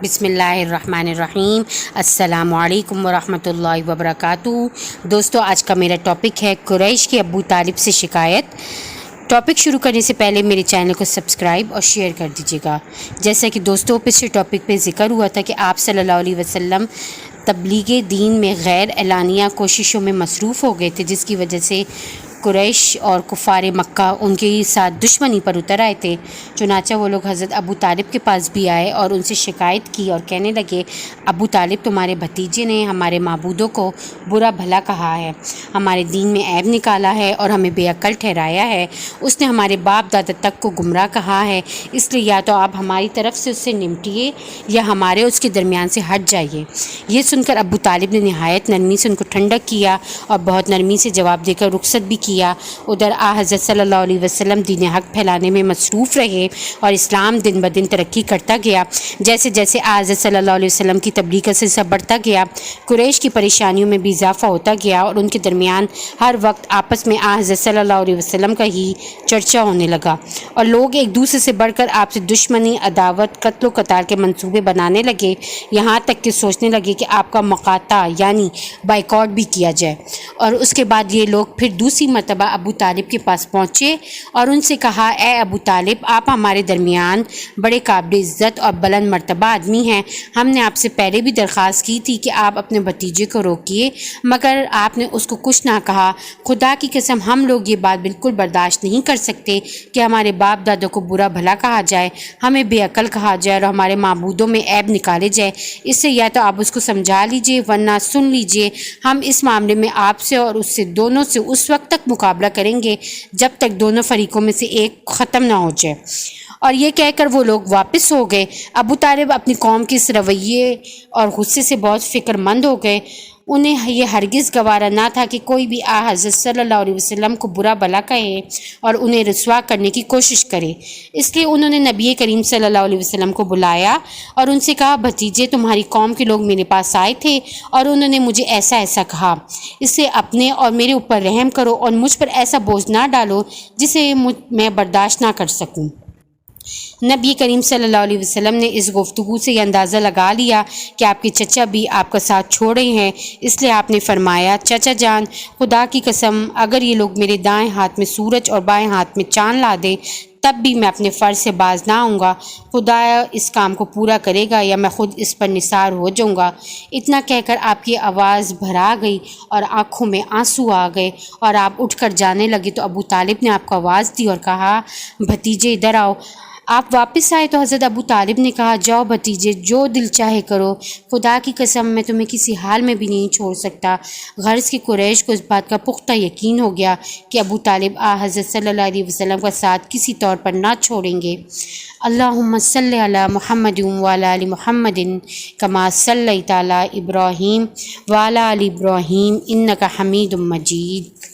بسم اللہ الرحمن الرحیم۔ السلام علیکم ورحمۃ اللہ وبرکاتہ۔ دوستو، آج کا میرا ٹاپک ہے قریش کے ابو طالب سے شکایت۔ ٹاپک شروع کرنے سے پہلے میرے چینل کو سبسکرائب اور شیئر کر دیجیے گا۔ جیسا کہ دوستو پچھلے ٹاپک پہ ذکر ہوا تھا کہ آپ صلی اللہ علیہ وسلم تبلیغ دین میں غیر اعلانیہ کوششوں میں مصروف ہو گئے تھے، جس کی وجہ سے قریش اور کفار مکہ ان کے ساتھ دشمنی پر اتر آئے تھے۔ چنانچہ وہ لوگ حضرت ابو طالب کے پاس بھی آئے اور ان سے شکایت کی اور کہنے لگے، ابو طالب تمہارے بھتیجے نے ہمارے معبودوں کو برا بھلا کہا ہے، ہمارے دین میں عیب نکالا ہے اور ہمیں بے عقل ٹھہرایا ہے، اس نے ہمارے باپ دادا تک کو گمراہ کہا ہے، اس لیے یا تو آپ ہماری طرف سے اس سے نمٹیے یا ہمارے اس کے درمیان سے ہٹ جائیے۔ یہ سن کر ابو طالب نے نہایت نرمی سے ان کو ٹھنڈک کیا اور بہت نرمی سے جواب دے کر رخصت بھی کیا۔ ادھر حضرت صلی اللہ علیہ وسلم دین حق پھیلانے میں مصروف رہے اور اسلام دن بدن ترقی کرتا گیا۔ جیسے جیسے حضرت صلی اللہ علیہ وسلم کی تبلیغ کا سلسلہ بڑھتا گیا، قریش کی پریشانیوں میں بھی اضافہ ہوتا گیا اور ان کے درمیان ہر وقت آپس میں حضرت صلی اللہ علیہ وسلم کا ہی چرچا ہونے لگا اور لوگ ایک دوسرے سے بڑھ کر آپ سے دشمنی، عداوت، قتل و قتال کے منصوبے بنانے لگے، یہاں تک کہ سوچنے لگے کہ آپ کا مقاطع یعنی بائیکاٹ بھی کیا جائے۔ اور اس کے بعد یہ لوگ پھر دوسری مرتبہ ابو طالب کے پاس پہنچے اور ان سے کہا، اے ابو طالب، آپ ہمارے درمیان بڑے قابل عزت اور بلند مرتبہ آدمی ہیں، ہم نے آپ سے پہلے بھی درخواست کی تھی کہ آپ اپنے بھتیجے کو روکیے، مگر آپ نے اس کو کچھ نہ کہا۔ خدا کی قسم ہم لوگ یہ بات بالکل برداشت نہیں کر سکتے کہ ہمارے باپ دادوں کو برا بھلا کہا جائے، ہمیں بے عقل کہا جائے اور ہمارے معبودوں میں عیب نکالے جائے۔ اس سے یا تو آپ اس کو سمجھا لیجئے ورنہ سن لیجئے، ہم اس معاملے میں آپ سے اور اس سے دونوں سے اس وقت تک مقابلہ کریں گے جب تک دونوں فریقوں میں سے ایک ختم نہ ہو جائے۔ اور یہ کہہ کر وہ لوگ واپس ہو گئے۔ ابو طالب اپنی قوم کے اس رویے اور غصے سے بہت فکر مند ہو گئے۔ انہیں یہ ہرگز گوارا نہ تھا کہ کوئی بھی حضرت صلی اللہ علیہ وسلم کو برا بھلا کہے اور انہیں رسوا کرنے کی کوشش کرے۔ اس لیے انہوں نے نبی کریم صلی اللہ علیہ وسلم کو بلایا اور ان سے کہا، بھتیجے، تمہاری قوم کے لوگ میرے پاس آئے تھے اور انہوں نے مجھے ایسا ایسا کہا، اس سے اپنے اور میرے اوپر رحم کرو اور مجھ پر ایسا بوجھ نہ ڈالو جسے میں برداشت نہ کر سکوں۔ نبی کریم صلی اللہ علیہ وسلم نے اس گفتگو سے یہ اندازہ لگا لیا کہ آپ کے چچا بھی آپ کا ساتھ چھوڑ رہے ہیں، اس لیے آپ نے فرمایا، چچا جان، خدا کی قسم اگر یہ لوگ میرے دائیں ہاتھ میں سورج اور بائیں ہاتھ میں چاند لا دیں تب بھی میں اپنے فرض سے باز نہ آؤں گا، خدا اس کام کو پورا کرے گا یا میں خود اس پر نثار ہو جاؤں گا۔ اتنا کہہ کر آپ کی آواز بھرا گئی اور آنکھوں میں آنسو آ گئے اور آپ اٹھ کر جانے لگے تو ابو طالب نے آپ کو آواز دی اور کہا، بھتیجے ادھر آؤ۔ آپ واپس آئے تو حضرت ابو طالب نے کہا، جاؤ بھتیجے، جو دل چاہے کرو، خدا کی قسم میں تمہیں کسی حال میں بھی نہیں چھوڑ سکتا۔ غرض کی قریش کو اس بات کا پختہ یقین ہو گیا کہ ابو طالب حضرت صلی اللہ علیہ وسلم کا ساتھ کسی طور پر نہ چھوڑیں گے۔ اللہم صلی علی محمد وعلی آل محمد کما صلیت علی ابراہیم وعلی آل ابراہیم انک حمید مجید۔